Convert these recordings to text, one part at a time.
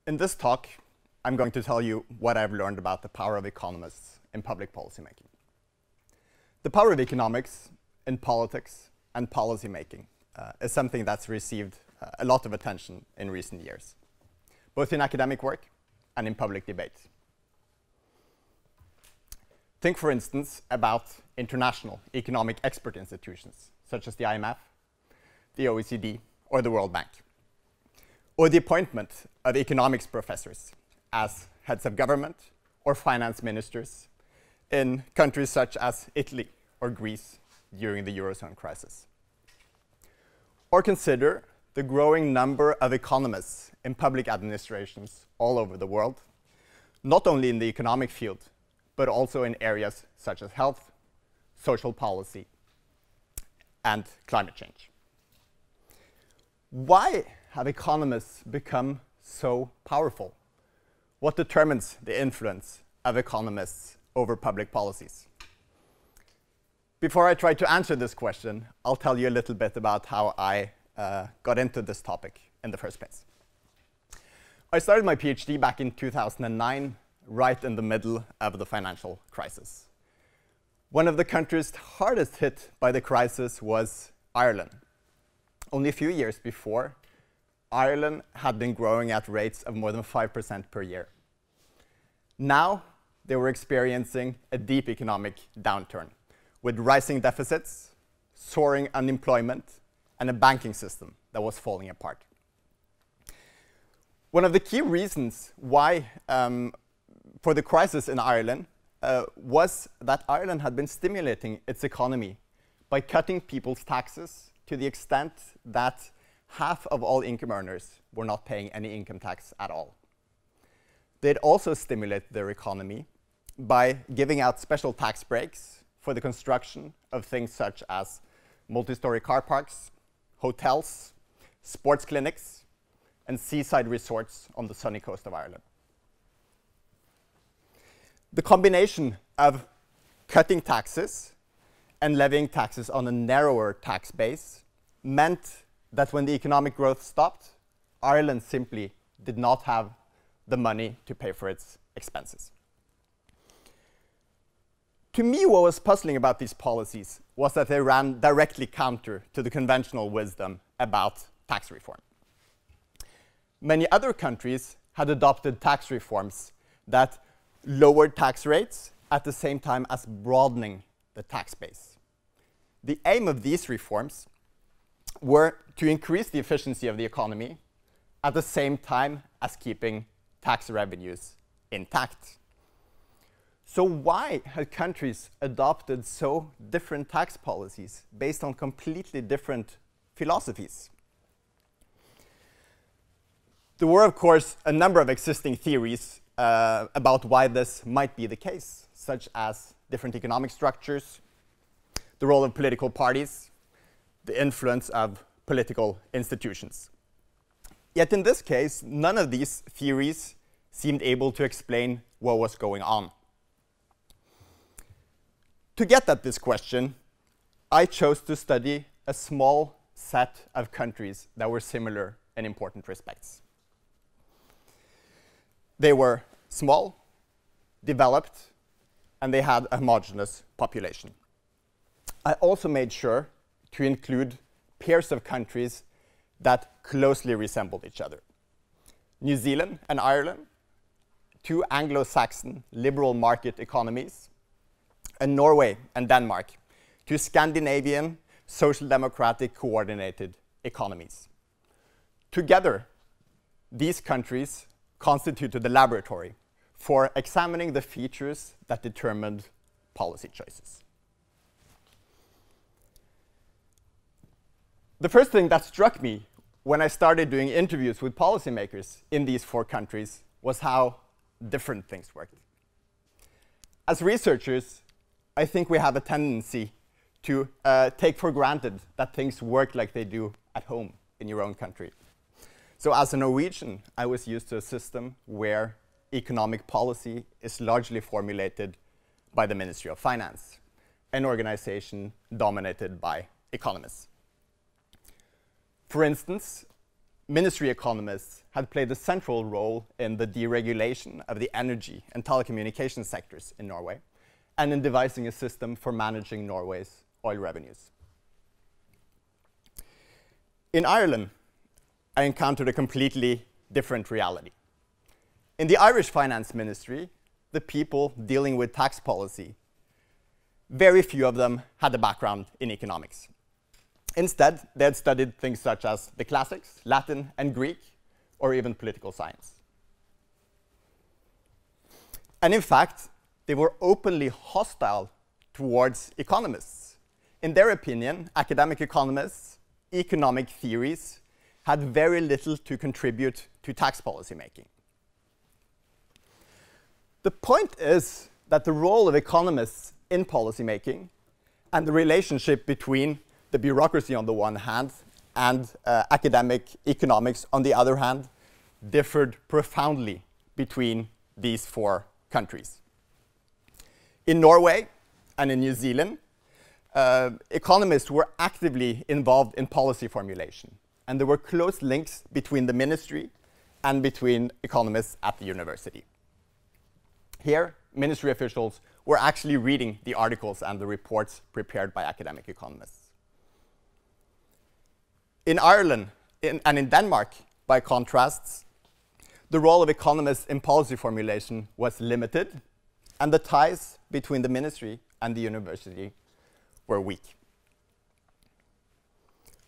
In this talk, I'm going to tell you what I've learned about the power of economists in public policymaking. The power of economics in politics and policymaking is something that's received a lot of attention in recent years, both in academic work and in public debate. Think, for instance, about international economic expert institutions, such as the IMF, the OECD, or the World Bank, or the appointment of economics professors as heads of government or finance ministers in countries such as Italy or Greece during the Eurozone crisis. Or consider the growing number of economists in public administrations all over the world, not only in the economic field, but also in areas such as health, social policy, and climate change. Why have economists become so powerful? What determines the influence of economists over public policies? Before I try to answer this question, I'll tell you a little bit about how I got into this topic in the first place. I started my PhD back in 2009, right in the middle of the financial crisis. One of the countries hardest hit by the crisis was Ireland. Only a few years before, Ireland had been growing at rates of more than 5% per year. Now, they were experiencing a deep economic downturn, with rising deficits, soaring unemployment, and a banking system that was falling apart. One of the key reasons why for the crisis in Ireland was that Ireland had been stimulating its economy by cutting people's taxes to the extent that half of all income earners were not paying any income tax at all. They'd also stimulated their economy by giving out special tax breaks for the construction of things such as multi-story car parks, hotels, sports clinics, and seaside resorts on the sunny coast of Ireland. The combination of cutting taxes and levying taxes on a narrower tax base meant that when the economic growth stopped, Ireland simply did not have the money to pay for its expenses. To me, what was puzzling about these policies was that they ran directly counter to the conventional wisdom about tax reform. Many other countries had adopted tax reforms that lowered tax rates at the same time as broadening the tax base. The aim of these reforms were to increase the efficiency of the economy at the same time as keeping tax revenues intact. So why had countries adopted so different tax policies based on completely different philosophies? There were, of course, a number of existing theories about why this might be the case, such as different economic structures, the role of political parties, the influence of political institutions. Yet in this case, none of these theories seemed able to explain what was going on. To get at this question, I chose to study a small set of countries that were similar in important respects. They were small, developed, and they had a homogeneous population. I also made sure to include pairs of countries that closely resembled each other. New Zealand and Ireland, two Anglo-Saxon liberal market economies, and Norway and Denmark, two Scandinavian social democratic coordinated economies. Together, these countries constituted the laboratory for examining the features that determined policy choices. The first thing that struck me when I started doing interviews with policymakers in these four countries was how different things worked. As researchers, I think we have a tendency to take for granted that things work like they do at home in your own country. So as a Norwegian, I was used to a system where economic policy is largely formulated by the Ministry of Finance, an organization dominated by economists. For instance, ministry economists had played a central role in the deregulation of the energy and telecommunication sectors in Norway, and in devising a system for managing Norway's oil revenues. In Ireland, I encountered a completely different reality. In the Irish Finance Ministry, the people dealing with tax policy, very few of them had a background in economics. Instead, they had studied things such as the classics, Latin and Greek, or even political science. And in fact, they were openly hostile towards economists. In their opinion, academic economists, economic theories, had very little to contribute to tax policy making. The point is that the role of economists in policy making and the relationship between the bureaucracy on the one hand and academic economics on the other hand differed profoundly between these four countries. In Norway and in New Zealand, economists were actively involved in policy formulation, and there were close links between the ministry and between economists at the university. Here, ministry officials were actually reading the articles and the reports prepared by academic economists. In Ireland and in Denmark, by contrast, the role of economists in policy formulation was limited, and the ties between the ministry and the university were weak.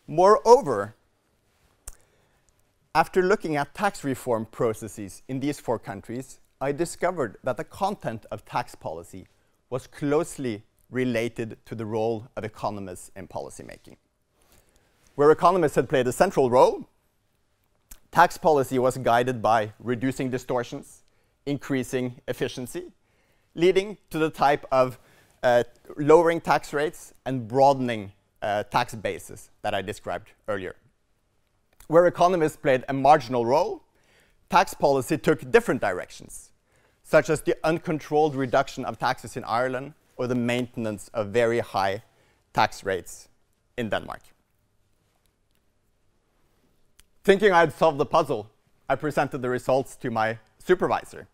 Moreover, after looking at tax reform processes in these four countries, I discovered that the content of tax policy was closely related to the role of economists in policymaking. Where economists had played a central role, tax policy was guided by reducing distortions, increasing efficiency, leading to the type of lowering tax rates and broadening tax bases that I described earlier. Where economists played a marginal role, tax policy took different directions, such as the uncontrolled reduction of taxes in Ireland or the maintenance of very high tax rates in Denmark. Thinking I had solved the puzzle, I presented the results to my supervisor,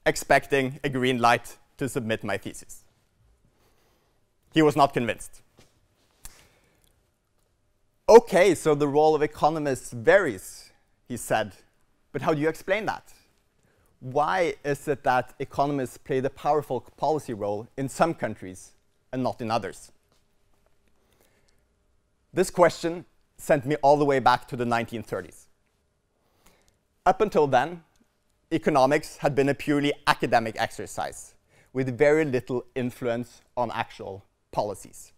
expecting a green light to submit my thesis. He was not convinced. Okay, so the role of economists varies, he said, but how do you explain that? Why is it that economists play the powerful policy role in some countries and not in others? This question sent me all the way back to the 1930s. Up until then, economics had been a purely academic exercise with very little influence on actual policies.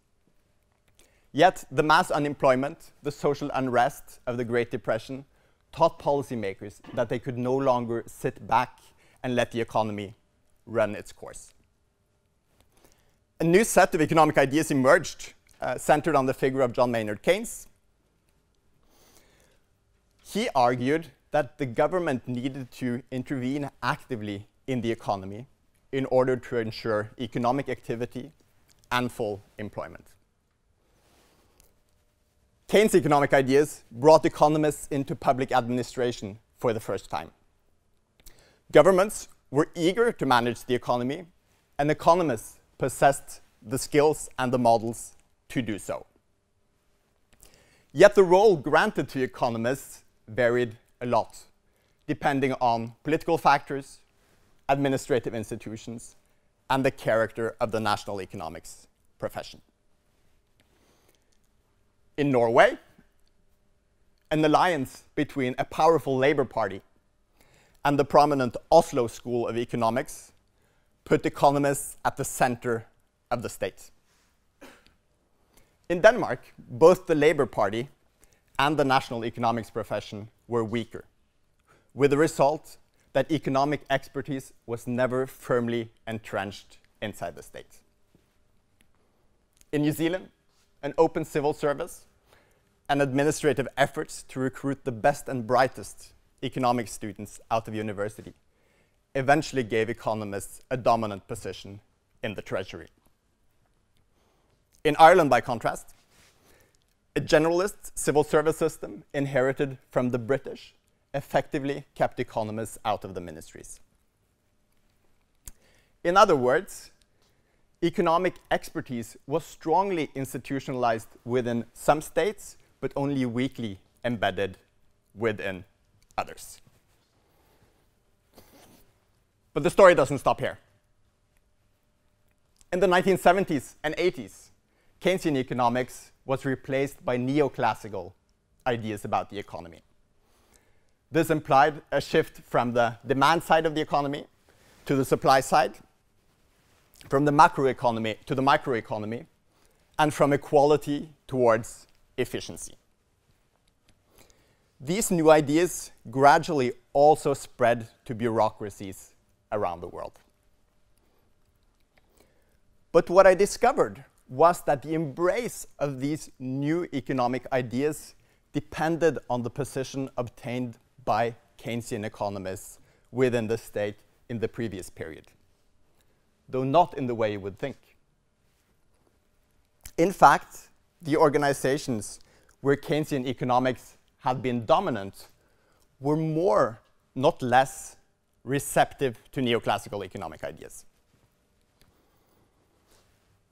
Yet the mass unemployment, the social unrest of the Great Depression taught policymakers that they could no longer sit back and let the economy run its course. A new set of economic ideas emerged, centered on the figure of John Maynard Keynes. He argued that the government needed to intervene actively in the economy in order to ensure economic activity and full employment. Keynes' economic ideas brought economists into public administration for the first time. Governments were eager to manage the economy, and economists possessed the skills and the models to do so. Yet the role granted to economists varied a lot, depending on political factors, administrative institutions, and the character of the national economics profession. In Norway, an alliance between a powerful Labour Party and the prominent Oslo School of Economics put economists at the center of the state. In Denmark, both the Labour Party and the national economics profession were weaker, with the result that economic expertise was never firmly entrenched inside the state. In New Zealand, an open civil service and administrative efforts to recruit the best and brightest economic students out of university eventually gave economists a dominant position in the treasury. In Ireland, by contrast, A generalist civil service system inherited from the British effectively kept economists out of the ministries. In other words, economic expertise was strongly institutionalized within some states, but only weakly embedded within others. But the story doesn't stop here. In the 1970s and 80s, Keynesian economics was replaced by neoclassical ideas about the economy. This implied a shift from the demand side of the economy to the supply side, from the macroeconomy to the microeconomy, and from equality towards efficiency. These new ideas gradually also spread to bureaucracies around the world. But what I discovered was that the embrace of these new economic ideas depended on the position obtained by Keynesian economists within the state in the previous period, though not in the way you would think. In fact, the organizations where Keynesian economics had been dominant were more, not less, receptive to neoclassical economic ideas.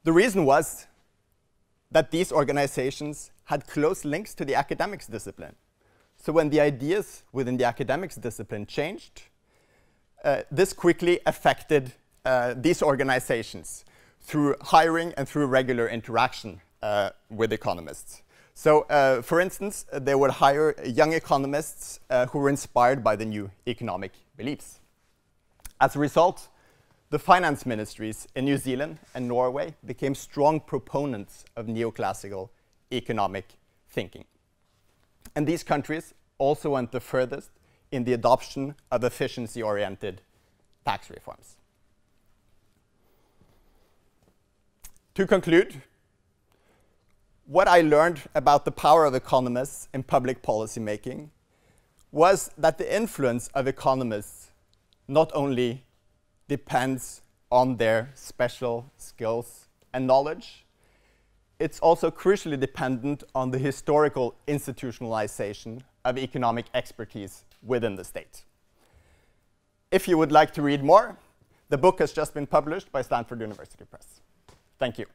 The reason was that these organizations had close links to the academics discipline. So when the ideas within the academics discipline changed, this quickly affected these organizations through hiring and through regular interaction with economists. So, for instance, they would hire young economists who were inspired by the new economic beliefs. As a result, the finance ministries in New Zealand and Norway became strong proponents of neoclassical economic thinking. And these countries also went the furthest in the adoption of efficiency-oriented tax reforms. To conclude, what I learned about the power of economists in public policy making was that the influence of economists not only depends on their special skills and knowledge, it's also crucially dependent on the historical institutionalization of economic expertise within the state. If you would like to read more, the book has just been published by Stanford University Press. Thank you.